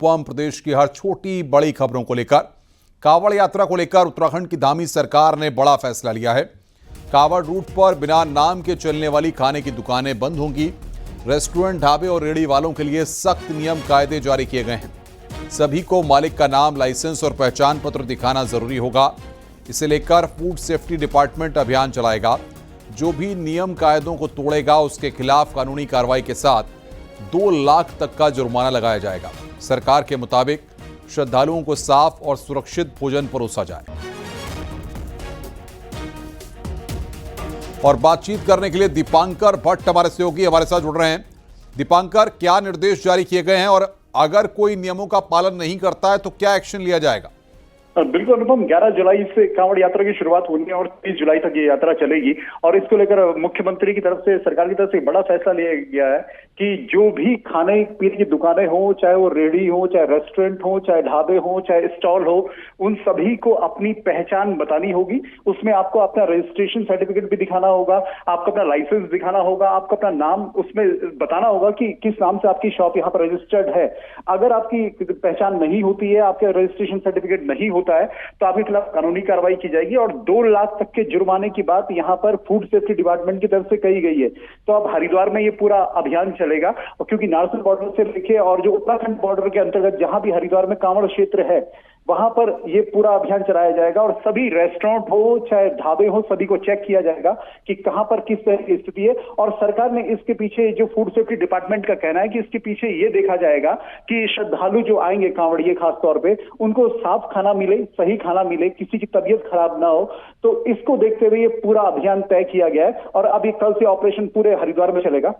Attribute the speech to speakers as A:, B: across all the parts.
A: प्रदेश की हर छोटी बड़ी खबरों को लेकर कांवड़ यात्रा को लेकर उत्तराखंड की धामी सरकार ने बड़ा फैसला लिया है। कांवड़ रूट पर बिना नाम के चलने वाली खाने की दुकानें बंद होंगी। रेस्टोरेंट, ढाबे और रेहड़ी वालों के लिए सख्त नियम कायदे जारी किए गए हैं। सभी को मालिक का नाम, लाइसेंस और पहचान पत्र दिखाना जरूरी होगा। इसे लेकर फूड सेफ्टी डिपार्टमेंट अभियान चलाएगा। जो भी नियम कायदों को तोड़ेगा उसके खिलाफ कानूनी कार्रवाई के साथ 2 लाख तक का जुर्माना लगाया जाएगा। सरकार के मुताबिक श्रद्धालुओं को साफ और सुरक्षित भोजन परोसा जाए। और बातचीत करने के लिए दीपांकर भट्ट हमारे सहयोगी हमारे साथ जुड़ रहे हैं। दीपांकर, क्या निर्देश जारी किए गए हैं और अगर कोई नियमों का पालन नहीं करता है तो क्या एक्शन लिया जाएगा?
B: बिल्कुल अनुपम, 11 जुलाई से कांवड़ यात्रा की शुरुआत होनी है और 30 जुलाई तक ये यात्रा चलेगी। और इसको लेकर मुख्यमंत्री की तरफ से, सरकार की तरफ से बड़ा फैसला लिया गया है कि जो भी खाने पीने की दुकानें हो, चाहे वो रेहड़ी हो, चाहे रेस्टोरेंट हो, चाहे ढाबे हो, चाहे स्टॉल हो, उन सभी को अपनी पहचान बतानी होगी। उसमें आपको अपना रजिस्ट्रेशन सर्टिफिकेट भी दिखाना होगा, आपको अपना लाइसेंस दिखाना होगा, आपको अपना नाम उसमें बताना होगा कि किस नाम से आपकी शॉप यहाँ पर रजिस्टर्ड है। अगर आपकी पहचान नहीं होती है, आपके रजिस्ट्रेशन सर्टिफिकेट नहीं होता है, तो आपके खिलाफ कानूनी कार्रवाई की जाएगी और 2 लाख तक के जुर्माने की बात यहाँ पर फूड सेफ्टी डिपार्टमेंट की तरफ से कही गई है। तो अब हरिद्वार में ये पूरा अभियान चलेगा और क्योंकि नारसन बॉर्डर से लेके और जो उत्तराखंड बॉर्डर के अंतर्गत जहां भी हरिद्वार में कांवड़ क्षेत्र है, वहां पर ये पूरा अभियान चलाया जाएगा और सभी रेस्टोरेंट हो चाहे ढाबे हो, सभी को चेक किया जाएगा कि कहां पर किस तरह की स्थिति है। और सरकार ने इसके पीछे, जो फूड सेफ्टी डिपार्टमेंट का कहना है कि इसके पीछे ये देखा जाएगा कि श्रद्धालु जो आएंगे कांवड़िए खास तौर पे, उनको साफ खाना मिले, सही खाना मिले, किसी की तबीयत खराब ना हो। तो इसको देखते हुए ये पूरा अभियान तय किया गया है और अब ये कल से ऑपरेशन पूरे हरिद्वार में चलेगा।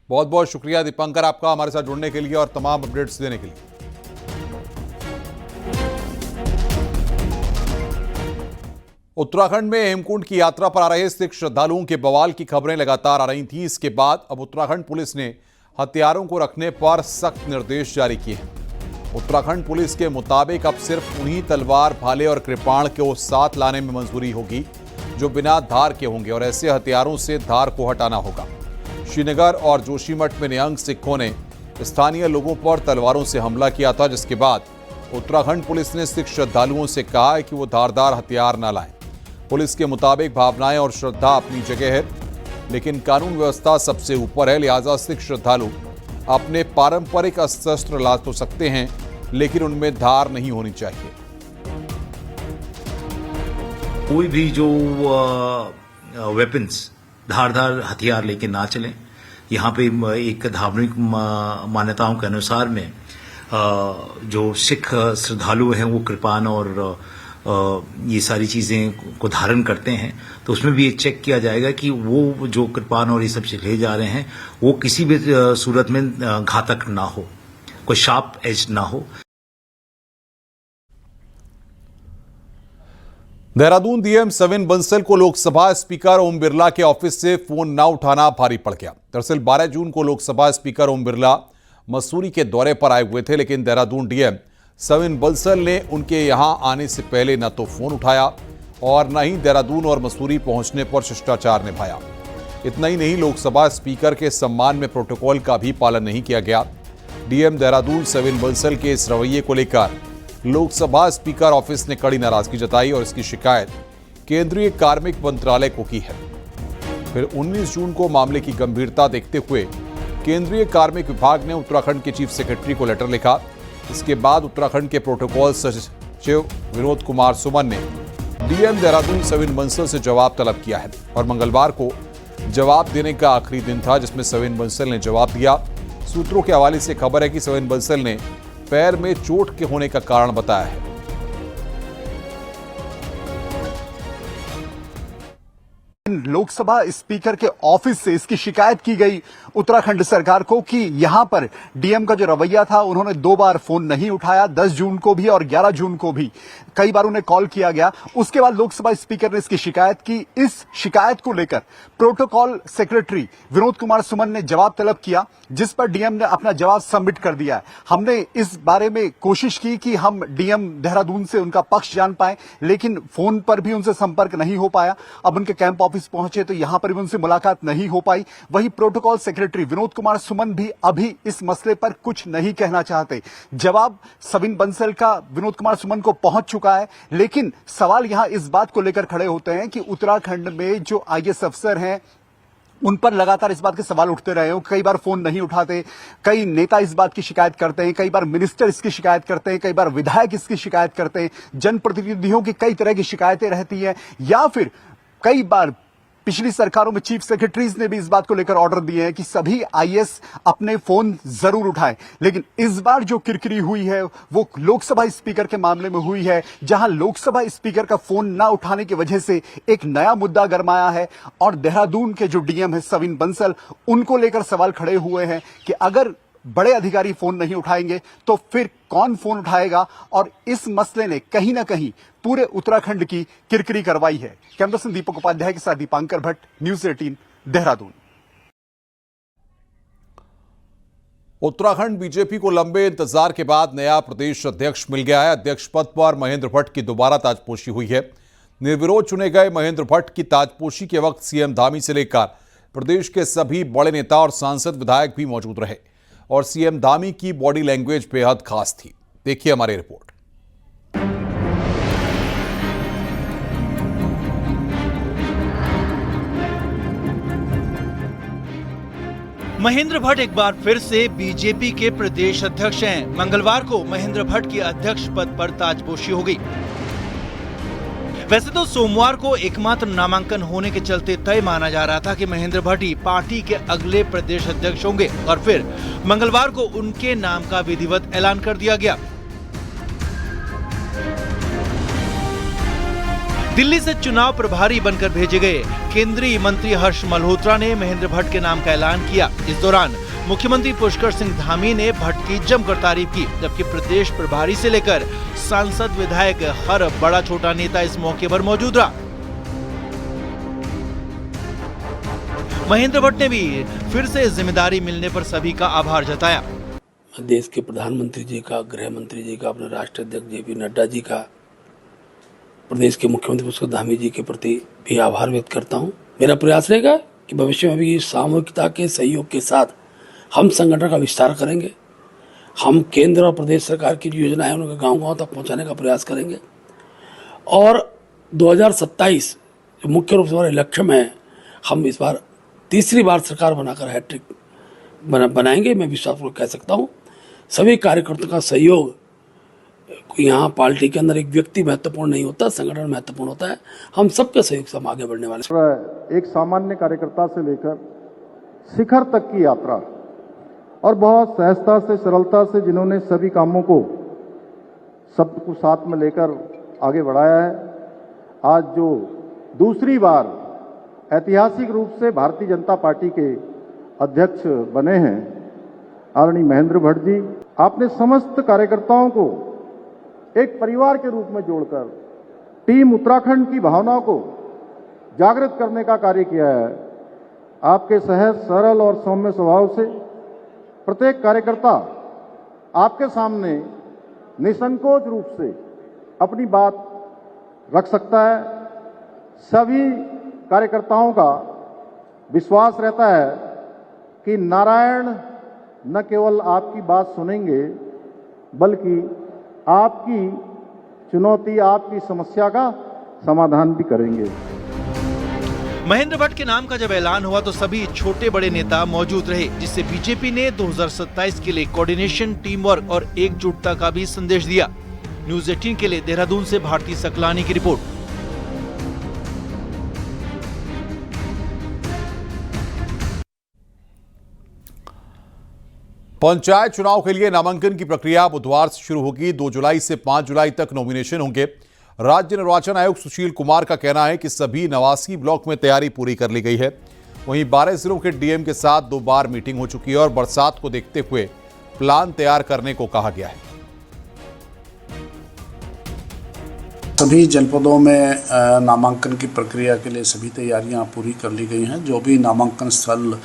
A: बहुत बहुत शुक्रिया दीपांकर आपका हमारे साथ जुड़ने के लिए और तमाम अपडेट्स देने के लिए। उत्तराखंड में हेमकुंड की यात्रा पर आ रहे सिख श्रद्धालुओं के बवाल की खबरें लगातार आ रही थीं। इसके बाद अब उत्तराखंड पुलिस ने हथियारों को रखने पर सख्त निर्देश जारी किए हैं। उत्तराखंड पुलिस के मुताबिक अब सिर्फ उन्हीं तलवार, भाले और कृपाण को साथ लाने में मंजूरी होगी जो बिना धार के होंगे और ऐसे हथियारों से धार को हटाना होगा। श्रीनगर और जोशीमठ में निहंग सिखों ने स्थानीय लोगों पर तलवारों से हमला किया था, जिसके बाद उत्तराखंड पुलिस ने सिख श्रद्धालुओं से कहा है कि वो धारदार हथियार न लाएं। पुलिस के मुताबिक भावनाएं और श्रद्धा अपनी जगह है, लेकिन कानून व्यवस्था सबसे ऊपर है। लिहाजा सिख श्रद्धालु अपने पारंपरिक अस्त्र ला तो सकते हैं, लेकिन उनमें धार नहीं होनी चाहिए।
C: कोई भी जो वेपन्स, धारदार हथियार लेके ना चलें। यहाँ पे एक धार्मिक मान्यताओं के अनुसार में जो सिख श्रद्धालु हैं वो कृपाण और ये सारी चीजें को धारण करते हैं, तो उसमें भी ये चेक किया जाएगा कि वो जो कृपाण और ये सब ले जा रहे हैं वो किसी भी सूरत में घातक ना हो, कोई शार्प एज ना हो।
A: देहरादून डीएम सविन बंसल को लोकसभा स्पीकर ओम बिरला के ऑफिस से फोन न उठाना भारी पड़ गया। दरअसल 12 जून को लोकसभा स्पीकर ओम बिरला मसूरी के दौरे पर आए हुए थे, लेकिन देहरादून डीएम सविन बंसल ने उनके यहां आने से पहले न तो फोन उठाया और न ही देहरादून और मसूरी पहुंचने पर शिष्टाचार निभाया। इतना ही नहीं, लोकसभा स्पीकर के सम्मान में प्रोटोकॉल का भी पालन नहीं किया गया। डीएम देहरादून सविन बंसल के इस रवैये को लेकर लोकसभा स्पीकर ऑफिस ने कड़ी नाराजगी जताई और इसकी शिकायत केंद्रीय कार्मिक मंत्रालय को की है। फिर 19 जून को मामले की गंभीरता देखते हुए केंद्रीय कार्मिक विभाग ने उत्तराखंड के चीफ सेक्रेटरी को लेटर लिखा। इसके बाद उत्तराखंड के प्रोटोकॉल सचिव विनोद कुमार सुमन ने डीएम देहरादून सविन बंसल से जवाब तलब किया है और मंगलवार को जवाब देने का आखिरी दिन था, जिसमें सविन बंसल ने जवाब दिया। सूत्रों के हवाले से खबर है कि सविन बंसल ने पैर में चोट के होने का कारण बताया है।
D: लोकसभा स्पीकर के ऑफिस से इसकी शिकायत की गई उत्तराखंड सरकार को कि यहां पर डीएम का जो रवैया था, उन्होंने 2 बार फोन नहीं उठाया, 10 जून को भी और 11 जून को भी कई बार उन्हें कॉल किया गया। उसके बाद लोकसभा स्पीकर ने इसकी शिकायत की। इस शिकायत को लेकर प्रोटोकॉल सेक्रेटरी विनोद कुमार सुमन ने जवाब तलब किया, जिस पर डीएम ने अपना जवाब सबमिट कर दिया है। हमने इस बारे में कोशिश की कि हम डीएम देहरादून से उनका पक्ष जान पाए, लेकिन फोन पर भी उनसे संपर्क नहीं हो पाया। अब उनके कैंप ऑफिस पहुंचे तो यहां पर भी उनसे मुलाकात नहीं हो पाई। वहीं प्रोटोकॉल सेक्रेटरी विनोद कुमार सुमन भी अभी इस मसले पर कुछ नहीं कहना चाहते। जवाब सविन बंसल का विनोद कुमार सुमन को पहुंच चुका है, लेकिन सवाल यहां इस बात को लेकर खड़े होते हैं कि उत्तराखंड में जो आईएएस अफसर हैं उन पर लगातार इस बात के सवाल उठते रहे हो। कई बार फोन नहीं उठाते, कई नेता इस बात की शिकायत करते हैं, कई बार मिनिस्टर इसकी शिकायत करते हैं, कई बार विधायक इसकी शिकायत करते हैं, जनप्रतिनिधियों की कई तरह की शिकायतें रहती हैं, या फिर कई बार पिछली सरकारों में चीफ सेक्रेटरीज ने भी इस बात को लेकर ऑर्डर दिए हैं कि सभी आईएएस अपने फोन जरूर उठाएं। लेकिन इस बार जो किरकिरी हुई है वो लोकसभा स्पीकर के मामले में हुई है, जहां लोकसभा स्पीकर का फोन ना उठाने की वजह से एक नया मुद्दा गरमाया है और देहरादून के जो डीएम है सविन बंसल, उनको लेकर सवाल खड़े हुए हैं कि अगर बड़े अधिकारी फोन नहीं उठाएंगे तो फिर कौन फोन उठाएगा। और इस मसले ने कहीं ना कहीं पूरे उत्तराखंड की किरकिरी करवाई है। कैमरा पर्सन दीपक उपाध्याय के साथ दीपांकर भट्ट, न्यूज़ 18 देहरादून।
A: उत्तराखंड बीजेपी को लंबे इंतजार के बाद नया प्रदेश अध्यक्ष मिल गया है। अध्यक्ष पद पर महेंद्र भट्ट की दोबारा ताजपोशी हुई है। निर्विरोध चुने गए महेंद्र भट्ट की ताजपोशी के वक्त सीएम धामी से लेकर प्रदेश के सभी बड़े नेता और सांसद विधायक भी मौजूद रहे और सीएम धामी की बॉडी लैंग्वेज बेहद खास थी। देखिए हमारी रिपोर्ट।
E: महेंद्र भट्ट एक बार फिर से बीजेपी के प्रदेश अध्यक्ष हैं। मंगलवार को महेंद्र भट्ट की अध्यक्ष पद पर ताजपोशी हो गई। वैसे तो सोमवार को एकमात्र नामांकन होने के चलते तय माना जा रहा था कि महेंद्र भट्ट ही पार्टी के अगले प्रदेश अध्यक्ष होंगे और फिर मंगलवार को उनके नाम का विधिवत ऐलान कर दिया गया। दिल्ली से चुनाव प्रभारी बनकर भेजे गए केंद्रीय मंत्री हर्ष मल्होत्रा ने महेंद्र भट्ट के नाम का ऐलान किया। इस दौरान मुख्यमंत्री पुष्कर सिंह धामी ने भट्ट की जमकर तारीफ की, जबकि प्रदेश प्रभारी से लेकर सांसद विधायक हर बड़ा छोटा नेता इस मौके पर मौजूद रहा। महेंद्र भट्ट ने भी फिर से जिम्मेदारी मिलने पर सभी का आभार जताया।
F: देश के प्रधानमंत्री जी का, गृह मंत्री जी का, अपने राष्ट्रीय अध्यक्ष जेपी नड्डा जी का, प्रदेश के मुख्यमंत्री पुष्कर धामी जी के प्रति भी आभार व्यक्त करता हूं। मेरा प्रयास रहेगा कि भविष्य में भी सामूहिकता के सहयोग के साथ हम संगठन का विस्तार करेंगे। हम केंद्र और प्रदेश सरकार की जो योजना है उनको गांव-गांव तक पहुंचाने का प्रयास करेंगे और 2027 जो मुख्य रूप से हमारे लक्ष्य में है, हम इस बार तीसरी बार सरकार बनाकर हैट्रिक बनाएंगे। मैं विश्वासपूर्वक कह सकता हूँ सभी कार्यकर्ताओं का सहयोग। यहाँ पार्टी के अंदर एक व्यक्ति महत्वपूर्ण नहीं होता, संगठन महत्वपूर्ण होता है। हम सबके सहयोग से हम आगे बढ़ने वाले।
G: एक सामान्य कार्यकर्ता से लेकर शिखर तक की यात्रा और बहुत सहजता से, सरलता से जिन्होंने सभी कामों को सबको साथ में लेकर आगे बढ़ाया है। आज जो दूसरी बार ऐतिहासिक रूप से भारतीय जनता पार्टी के अध्यक्ष बने हैं आदरणीय महेंद्र भट्ट जी, आपने समस्त कार्यकर्ताओं को एक परिवार के रूप में जोड़कर टीम उत्तराखंड की भावनाओं को जागृत करने का कार्य किया है। आपके सहज, सरल और सौम्य स्वभाव से प्रत्येक कार्यकर्ता आपके सामने निसंकोच रूप से अपनी बात रख सकता है। सभी कार्यकर्ताओं का विश्वास रहता है कि नारायण न केवल आपकी बात सुनेंगे बल्कि आपकी चुनौती, आपकी समस्या का समाधान भी करेंगे।
E: महेंद्र भट्ट के नाम का जब ऐलान हुआ तो सभी छोटे बड़े नेता मौजूद रहे, जिससे बीजेपी ने 2027 के लिए कोऑर्डिनेशन, टीम वर्क और एकजुटता का भी संदेश दिया। न्यूज़ 18 के लिए देहरादून से भारती सकलानी की रिपोर्ट।
A: पंचायत चुनाव के लिए नामांकन की प्रक्रिया बुधवार से शुरू होगी। 2 जुलाई से 5 जुलाई तक नॉमिनेशन होंगे। राज्य निर्वाचन आयुक्त सुशील कुमार का कहना है कि सभी 89 ब्लॉक में तैयारी पूरी कर ली गई है। वहीं 12 जिलों के डीएम के साथ 2 बार मीटिंग हो चुकी है और बरसात को देखते हुए प्लान तैयार करने को कहा गया है।
H: सभी जनपदों में नामांकन की प्रक्रिया के लिए सभी तैयारियां पूरी कर ली गई हैं। जो भी नामांकन स्थल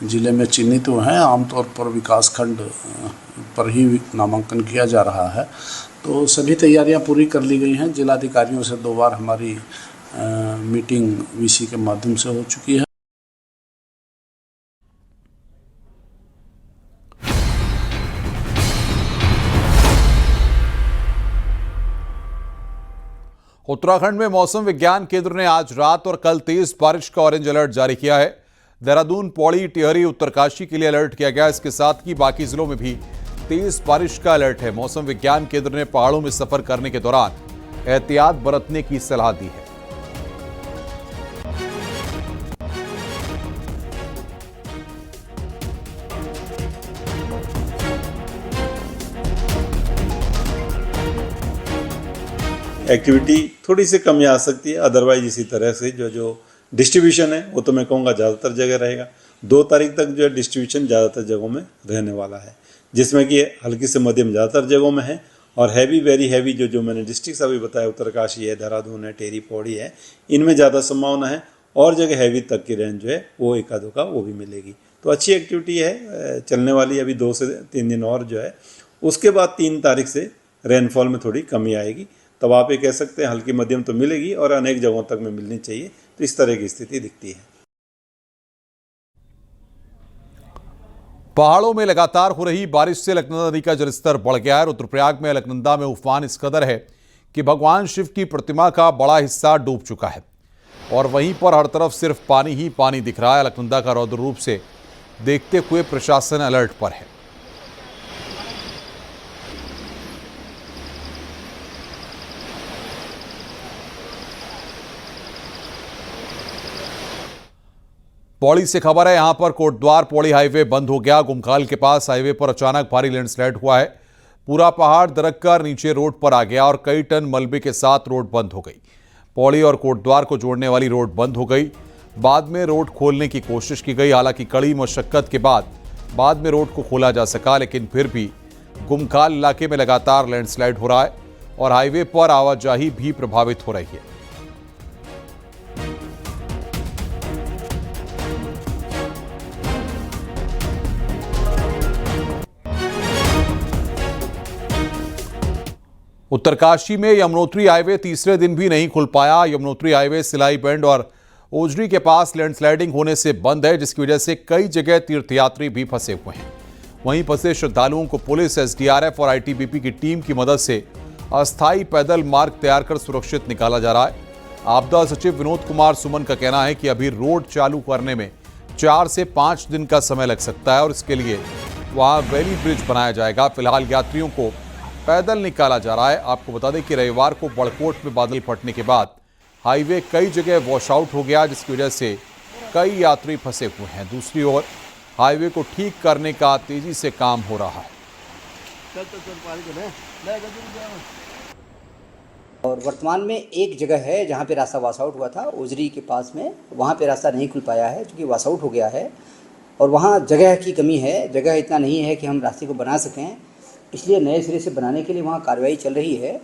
H: जिले में चिन्हित हुए हैं, आमतौर पर विकासखंड पर ही नामांकन किया जा रहा है, तो सभी तैयारियां पूरी कर ली गई हैं। जिलाधिकारियों से 2 बार हमारी मीटिंग वीसी के माध्यम से हो चुकी है।
A: उत्तराखंड में मौसम विज्ञान केंद्र ने आज रात और कल तेज बारिश का ऑरेंज अलर्ट जारी किया है। देहरादून, पौड़ी, टिहरी, उत्तरकाशी के लिए अलर्ट किया गया। इसके साथ ही बाकी जिलों में भी तेज बारिश का अलर्ट है। मौसम विज्ञान केंद्र ने पहाड़ों में सफर करने के दौरान एहतियात बरतने की सलाह दी है।
I: एक्टिविटी थोड़ी सी कमी आ सकती है, अदरवाइज इसी तरह से जो डिस्ट्रीब्यूशन है वो तो मैं कहूँगा ज़्यादातर जगह रहेगा। 2 तारीख तक जो है डिस्ट्रीब्यूशन ज़्यादातर जगहों में रहने वाला है, जिसमें कि हल्की से मध्यम ज़्यादातर जगहों में है, और हैवी, वेरी हैवी जो मैंने डिस्ट्रिक्ट अभी बताया, उत्तरकाशी है, देहरादून है, टेरी, पौड़ी है, इनमें ज़्यादा संभावना है। और जगह हैवी तक की रेंज जो है वो एक आधों का वो भी मिलेगी। तो अच्छी एक्टिविटी है चलने वाली। अभी 2 से 3 दिन और जो है, उसके बाद 3 तारीख से रेनफॉल में थोड़ी कमी आएगी। तब आप ये कह सकते हैं हल्की मध्यम तो मिलेगी और अनेक जगहों तक में मिलनी चाहिए। तो इस तरह की स्थिति दिखती है।
A: पहाड़ों में लगातार हो रही बारिश से अलकनंदा नदी का जलस्तर बढ़ गया है। रुद्रप्रयाग में अलकनंदा में उफान इस कदर है कि भगवान शिव की प्रतिमा का बड़ा हिस्सा डूब चुका है और वहीं पर हर तरफ सिर्फ पानी ही पानी दिख रहा है। अलकनंदा का रौद्र रूप से देखते हुए प्रशासन अलर्ट पर है। पौड़ी से खबर है, यहां पर कोटद्वार पौड़ी हाईवे बंद हो गया। गुमखाल के पास हाईवे पर अचानक भारी लैंडस्लाइड हुआ है। पूरा पहाड़ दरककर नीचे रोड पर आ गया और कई टन मलबे के साथ रोड बंद हो गई। पौड़ी और कोटद्वार को जोड़ने वाली रोड बंद हो गई। बाद में रोड खोलने की कोशिश की गई, हालांकि कड़ी मशक्कत के बाद में रोड को खोला जा सका, लेकिन फिर भी गुमखाल इलाके में लगातार लैंडस्लाइड हो रहा है और हाईवे पर आवाजाही भी प्रभावित हो रही है। उत्तरकाशी में यमुनोत्री हाईवे तीसरे दिन भी नहीं खुल पाया। यमुनोत्री हाईवे सिलाई बैंड और ओजरी के पास लैंडस्लाइडिंग होने से बंद है, जिसकी वजह से कई जगह तीर्थयात्री भी फंसे हुए हैं। वहीं फंसे श्रद्धालुओं को पुलिस, एसडीआरएफ और आईटीबीपी की टीम की मदद से अस्थायी पैदल मार्ग तैयार कर सुरक्षित निकाला जा रहा है। आपदा सचिव विनोद कुमार सुमन का कहना है कि अभी रोड चालू करने में 4 से 5 दिन का समय लग सकता है और इसके लिए वहां वैली ब्रिज बनाया जाएगा। फिलहाल यात्रियों को पैदल निकाला जा रहा है। आपको बता दें कि रविवार को बड़कोट में बादल फटने के बाद हाईवे कई जगह वॉश आउट हो गया, जिसकी वजह से कई यात्री फंसे हुए हैं। दूसरी ओर हाईवे को ठीक करने का तेजी से काम हो रहा है।
J: और वर्तमान में एक जगह है जहां पे रास्ता वॉश आउट हुआ था, ओजरी के पास में, वहां पे रास्ता नहीं खुल पाया है क्योंकि वॉश आउट हो गया है और वहां जगह की कमी है। जगह इतना नहीं है कि हम रास्ते को बना सकें, इसलिए नए सिरे से बनाने के लिए वहाँ कार्रवाई चल रही है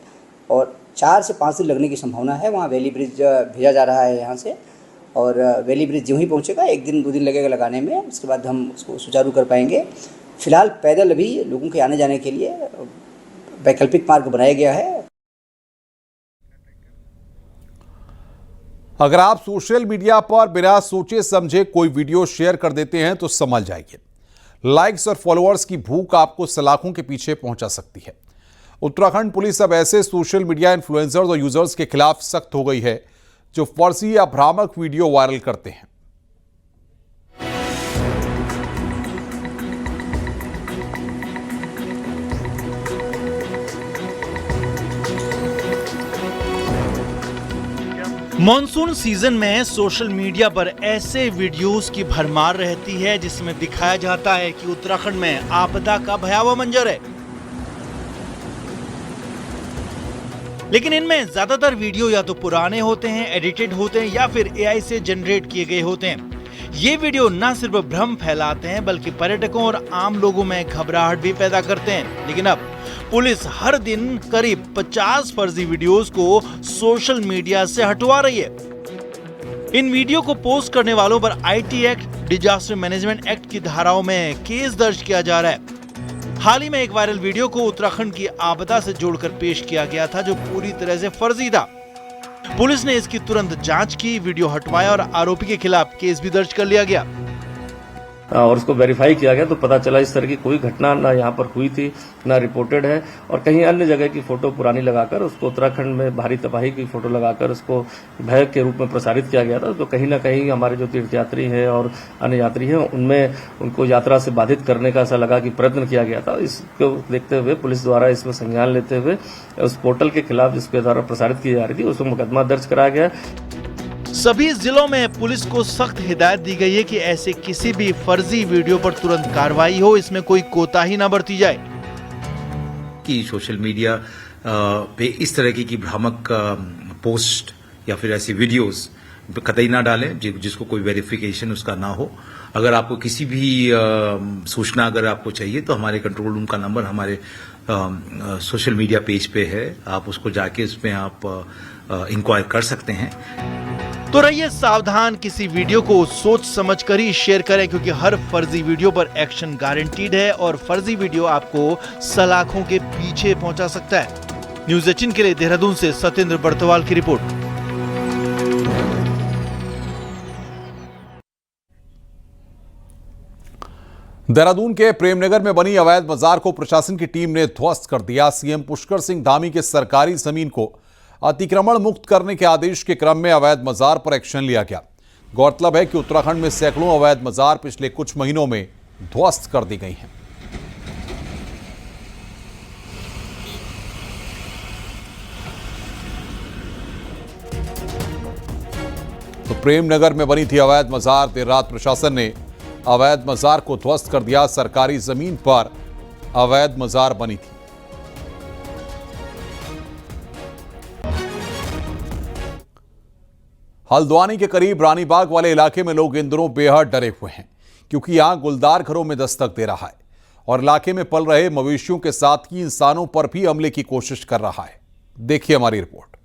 J: और 4 से 5 दिन लगने की संभावना है। वहाँ वैली ब्रिज भेजा जा रहा है यहाँ से, और वैली ब्रिज जो ही पहुँचेगा 1 दिन 2 दिन लगेगा लगाने में, उसके बाद हम उसको सुचारू कर पाएंगे। फिलहाल पैदल अभी लोगों के आने जाने के लिए वैकल्पिक मार्ग बनाया गया है।
A: अगर आप सोशल मीडिया पर बिना सोचे समझे कोई वीडियो शेयर कर देते हैं तो समझ जाइए, लाइक्स और फॉलोअर्स की भूख आपको सलाखों के पीछे पहुंचा सकती है। उत्तराखंड पुलिस अब ऐसे सोशल मीडिया इन्फ्लुएंसर्स और यूजर्स के खिलाफ सख्त हो गई है जो फर्जी या भ्रामक वीडियो वायरल करते हैं।
E: मॉनसून सीजन में सोशल मीडिया पर ऐसे वीडियोस की भरमार रहती है जिसमें दिखाया जाता है कि उत्तराखंड में आपदा का भयावह मंजर है, लेकिन इनमें ज्यादातर वीडियो या तो पुराने होते हैं, एडिटेड होते हैं या फिर एआई से जनरेट किए गए होते हैं। ये वीडियो न सिर्फ भ्रम फैलाते हैं बल्कि पर्यटकों और आम लोगों में घबराहट भी पैदा करते हैं। लेकिन अब पुलिस हर दिन करीब 50 फर्जी वीडियोस को सोशल मीडिया से हटवा रही है। इन वीडियो को पोस्ट करने वालों पर IT act, disaster management act की धाराओं में केस दर्ज किया जा रहा है। हाल ही में एक वायरल वीडियो को उत्तराखंड की आपदा से जोड़कर पेश किया गया था जो पूरी तरह से फर्जी था। पुलिस ने इसकी तुरंत जांच की, वीडियो हटवाया और आरोपी के खिलाफ केस भी दर्ज कर लिया गया
K: और उसको वेरीफाई किया गया तो पता चला इस तरह की कोई घटना ना यहाँ पर हुई थी, ना रिपोर्टेड है। और कहीं अन्य जगह की फोटो पुरानी लगाकर उसको उत्तराखंड में भारी तबाही की फोटो लगाकर उसको भय के रूप में प्रसारित किया गया था। तो कहीं ना कहीं हमारे जो तीर्थयात्री हैं और अन्य यात्री हैं उनमें उनको यात्रा से बाधित करने का ऐसा लगा कि प्रयत्न किया गया था। इसको देखते हुए पुलिस द्वारा इसमें संज्ञान लेते हुए उस पोर्टल के खिलाफ जिसके द्वारा प्रसारित की जा रही थी उसमें मुकदमा दर्ज कराया गया।
E: सभी जिलों में पुलिस को सख्त हिदायत दी गई है कि ऐसे किसी भी फर्जी वीडियो पर तुरंत कार्रवाई हो, इसमें कोई कोताही न बरती जाए।
C: कि सोशल मीडिया पे इस तरह की भ्रामक पोस्ट या फिर ऐसी वीडियोस कतई ना डालें जिसको कोई वेरिफिकेशन उसका ना हो। अगर आपको किसी भी सूचना अगर आपको चाहिए तो हमारे कंट्रोल रूम का नंबर हमारे सोशल मीडिया पेज पे है, आप उसको जाके उसमें आप इंक्वायर कर सकते हैं।
E: तो रहिए सावधान, किसी वीडियो को सोच समझ कर ही शेयर करें क्योंकि हर फर्जी वीडियो पर एक्शन गारंटीड है और फर्जी वीडियो आपको सलाखों के पीछे पहुंचा सकता है। न्यूज़ 18 के लिए देहरादून से सत्येंद्र बर्तवाल की रिपोर्ट।
A: देहरादून के प्रेमनगर में बनी अवैध बाजार को प्रशासन की टीम ने ध्वस्त कर दिया। सीएम पुष्कर सिंह धामी के सरकारी जमीन को अतिक्रमण मुक्त करने के आदेश के क्रम में अवैध बाजार पर एक्शन लिया गया। गौरतलब है कि उत्तराखंड में सैकड़ों अवैध बाजार पिछले कुछ महीनों में ध्वस्त कर दी गई हैं। तो प्रेमनगर में बनी थी अवैध बाजार। देर रात प्रशासन ने अवैध बाजार को ध्वस्त कर दिया। सरकारी जमीन पर अवैध बाजार बनी थी। हल्द्वानी के करीब रानीबाग वाले इलाके में लोग इन दिनों बेहद डरे हुए हैं क्योंकि यहां गुलदार घरों में दस्तक दे रहा है और इलाके में पल रहे मवेशियों के साथ ही इंसानों पर भी हमले की कोशिश कर रहा है। देखिए हमारी रिपोर्ट।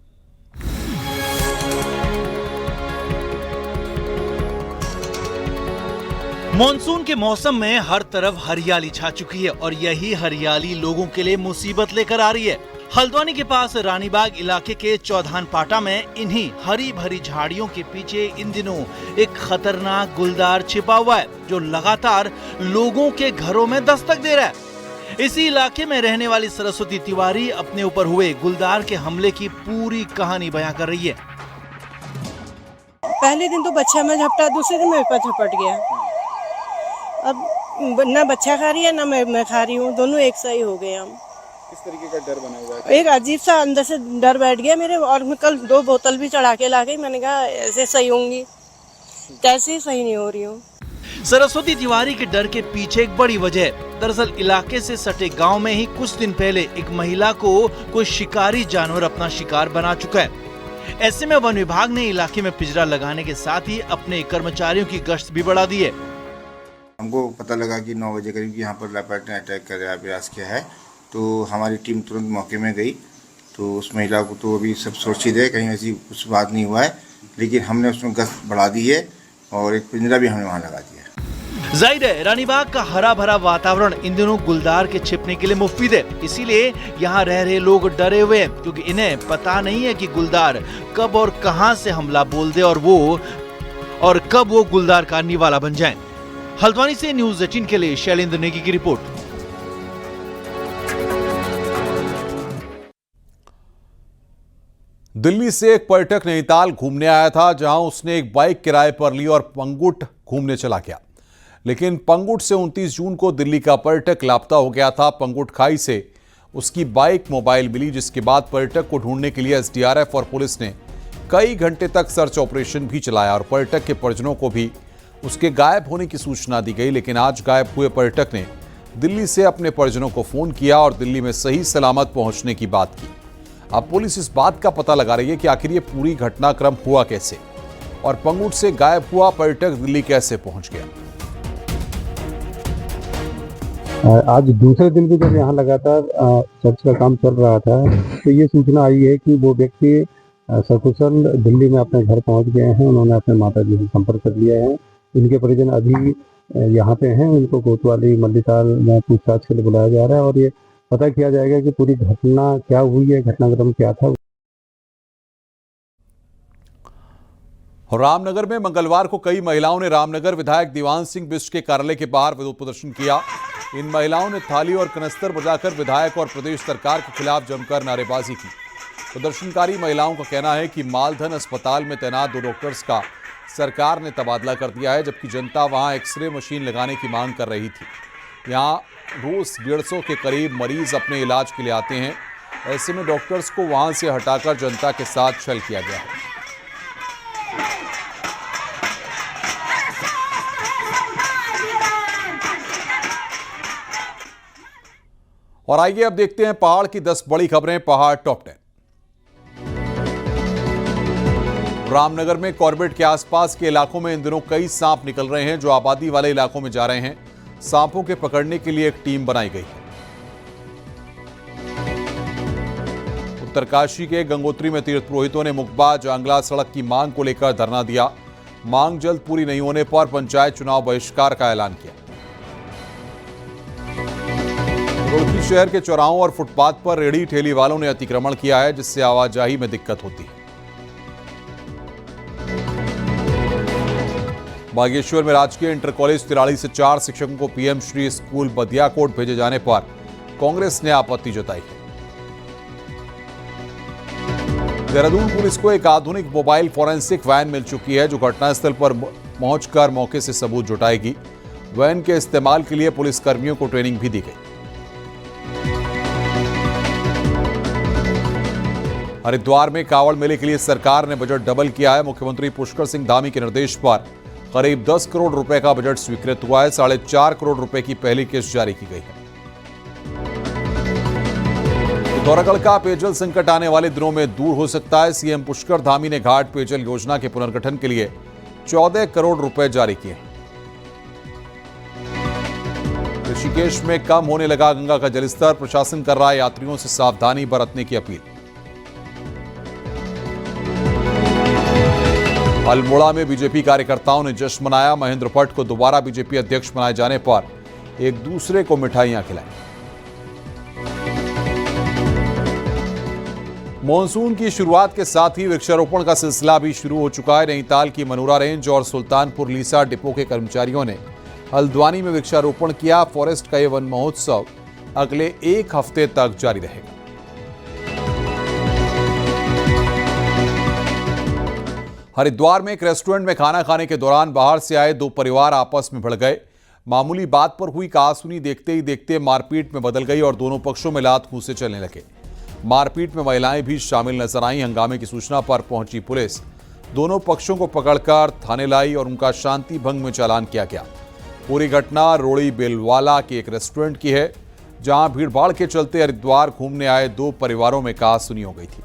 E: मॉनसून के मौसम में हर तरफ हरियाली छा चुकी है और यही हरियाली लोगों के लिए मुसीबत लेकर आ रही है। हल्द्वानी के पास रानीबाग इलाके के चौधान पाटा में इन्हीं हरी भरी झाड़ियों के पीछे इन दिनों एक खतरनाक गुलदार छिपा हुआ है जो लगातार लोगों के घरों में दस्तक दे रहा है। इसी इलाके में रहने वाली सरस्वती तिवारी अपने ऊपर हुए गुलदार के हमले की पूरी कहानी बयां कर रही है।
L: पहले दिन तो बच्चा में झपटा, दूसरे दिन मेरे पर झपट गया। अब ना बच्चा खा रही है ना मैं खा रही हूँ, दोनों एक सा ही हो गए हम।
M: किस तरीके का डर बना हुआ है?
L: एक अजीब सा अंदर से डर बैठ गया मेरे और मैं कल 2 बोतल भी चढ़ा के ला गई। मैंने कहा ऐसे सही होंगी, कैसे सही नहीं हो रही हूँ।
E: सरस्वती तिवारी के डर के पीछे एक बड़ी वजह है। दरअसल इलाके से सटे गांव में ही कुछ दिन पहले एक महिला को कोई शिकारी जानवर अपना शिकार बना चुका है। ऐसे में वन विभाग ने इलाके में पिंजरा लगाने के साथ ही अपने कर्मचारियों की गश्त भी बढ़ा दी है।
M: हमको पता लगा कि 9 बजे करीब यहाँ पर लेपर्ड ने अटैक करने का प्रयास किया है, तो हमारी टीम तुरंत मौके में गई। तो उस महिला को तो अभी सब सुरक्षित है, कहीं ऐसी कुछ बात नहीं हुआ है, लेकिन हमने उसमें गश्त बढ़ा दी है और एक पिंजरा भी हमने वहाँ लगा दिया है।
E: जाहिर है रानीबाग का हरा भरा वातावरण इन दिनों गुलदार के छिपने के लिए मुफीद है, इसीलिए यहाँ रह रहे लोग डरे हुए हैं क्योंकि इन्हें पता नहीं है कि गुलदार कब और कहां से हमला बोल दे और कब वो गुलदार का निवाला बन जाए। हल्द्वानी से न्यूज़ 18 के लिए शैलेंद्र नेगी की रिपोर्ट।
A: दिल्ली से एक पर्यटक नैनीताल घूमने आया था जहां उसने एक बाइक किराए पर ली और पंगुट घूमने चला गया, लेकिन पंगुट से 29 जून को दिल्ली का पर्यटक लापता हो गया था। पंगुट खाई से उसकी बाइक, मोबाइल मिली, जिसके बाद पर्यटक को ढूंढने के लिए एसडीआरएफ और पुलिस ने कई घंटे तक सर्च ऑपरेशन भी चलाया और पर्यटक के परिजनों को भी उसके गायब होने की सूचना दी गई। लेकिन आज गायब हुए पर्यटक ने दिल्ली से अपने परिजनों को फोन किया और दिल्ली में सही सलामत पहुंचने की बात की। अब पुलिस इस बात का पता लगा रही है कि आखिर ये पूरी घटनाक्रम हुआ कैसे और पंगुट से गायब हुआ पर्यटक दिल्ली कैसे पहुंच गया।
N: आज दूसरे दिन भी जब यहाँ लगातार सर्च का काम चल रहा था तो ये सूचना आई है कि वो व्यक्ति सकुशल दिल्ली में अपने घर पहुंच गए हैं। उन्होंने अपने माता जी से संपर्क कर लिया है। इनके परिजन अभी यहाँ पे हैं, उनको कोतवाली मल्लीताल में पूछताछ के लिए बुलाया जा रहा है और ये पता किया जाएगा कि पूरी घटना क्या हुई है, घटनाक्रम क्या था।
A: रामनगर में मंगलवार को कई महिलाओं ने रामनगर विधायक दीवान सिंह बिष्ट के कार्यालय के बाहर विरोध प्रदर्शन किया। इन महिलाओं ने थाली और कनस्तर बजाकर विधायक और प्रदेश सरकार के खिलाफ जमकर नारेबाजी की। प्रदर्शनकारी महिलाओं का कहना है कि मालधन अस्पताल में तैनात 2 डॉक्टर्स का सरकार ने तबादला कर दिया है, जबकि जनता वहां एक्सरे मशीन लगाने की मांग कर रही थी। यहां रोज 150 के करीब मरीज अपने इलाज के लिए आते हैं। ऐसे में डॉक्टर्स को वहां से हटाकर जनता के साथ छल किया गया है। और आइए अब देखते हैं पहाड़ की 10 बड़ी खबरें। पहाड़ टॉप 10। रामनगर में कॉर्बेट के आसपास के इलाकों में इन दिनों कई सांप निकल रहे हैं, जो आबादी वाले इलाकों में जा रहे हैं। सांपों के पकड़ने के लिए एक टीम बनाई गई है। उत्तरकाशी के गंगोत्री में तीर्थ पुरोहितों ने मुकबा जांगला सड़क की मांग को लेकर धरना दिया। मांग जल्द पूरी नहीं होने पर पंचायत चुनाव बहिष्कार का ऐलान किया। रुड़की शहर के चौराहों और फुटपाथ पर रेहड़ी ठेली वालों ने अतिक्रमण किया है, जिससे आवाजाही में दिक्कत होती है। बागेश्वर में राजकीय इंटर कॉलेज तिराड़ी से 4 शिक्षकों को पीएम श्री स्कूल बदियाकोट भेजे जाने पर कांग्रेस ने आपत्ति जताई है। देहरादून पुलिस को एक आधुनिक मोबाइल फॉरेंसिक वैन मिल चुकी है, जो घटनास्थल पर पहुंचकर मौके से सबूत जुटाएगी। वैन के इस्तेमाल के लिए पुलिसकर्मियों को ट्रेनिंग भी दी गई। हरिद्वार में कांवड़ मेले के लिए सरकार ने बजट डबल किया है। मुख्यमंत्री पुष्कर सिंह धामी के निर्देश पर करीब 10 करोड़ रुपए का बजट स्वीकृत हुआ है। 4.5 करोड़ रुपए की पहली किस्त जारी की गई है। पिथौरागढ़ का पेयजल संकट आने वाले दिनों में दूर हो सकता है। सीएम पुष्कर धामी ने घाट पेयजल योजना के पुनर्गठन के लिए 14 करोड़ रुपए जारी किए हैं। ऋषिकेश में कम होने लगा गंगा का जलस्तर। प्रशासन कर रहा है यात्रियों से सावधानी बरतने की अपील। अल्मोड़ा में बीजेपी कार्यकर्ताओं ने जश्न मनाया। महेंद्र भट्ट को दोबारा बीजेपी अध्यक्ष बनाए जाने पर एक दूसरे को मिठाइयां खिलाई। मॉनसून की शुरुआत के साथ ही वृक्षारोपण का सिलसिला भी शुरू हो चुका है। नैनीताल की मनोरा रेंज और सुल्तानपुर लीसा डिपो के कर्मचारियों ने हल्द्वानी में वृक्षारोपण किया। फॉरेस्ट का यह वन महोत्सव अगले 1 हफ्ते तक जारी रहेगा। हरिद्वार में एक रेस्टोरेंट में खाना खाने के दौरान बाहर से आए 2 परिवार आपस में भिड़ गए। मामूली बात पर हुई कहासुनी देखते ही देखते मारपीट में बदल गई और दोनों पक्षों में लात घूंसे चलने लगे। मारपीट में महिलाएं भी शामिल नजर आईं। हंगामे की सूचना पर पहुंची पुलिस दोनों पक्षों को पकड़कर थाने लाई और उनका शांति भंग में चालान किया गया। पूरी घटना रोड़ी बेलवाला के एक रेस्टोरेंट की है, जहां भीड़ भाड़ के चलते हरिद्वार घूमने आए 2 परिवारों में कहासुनी हो गई थी।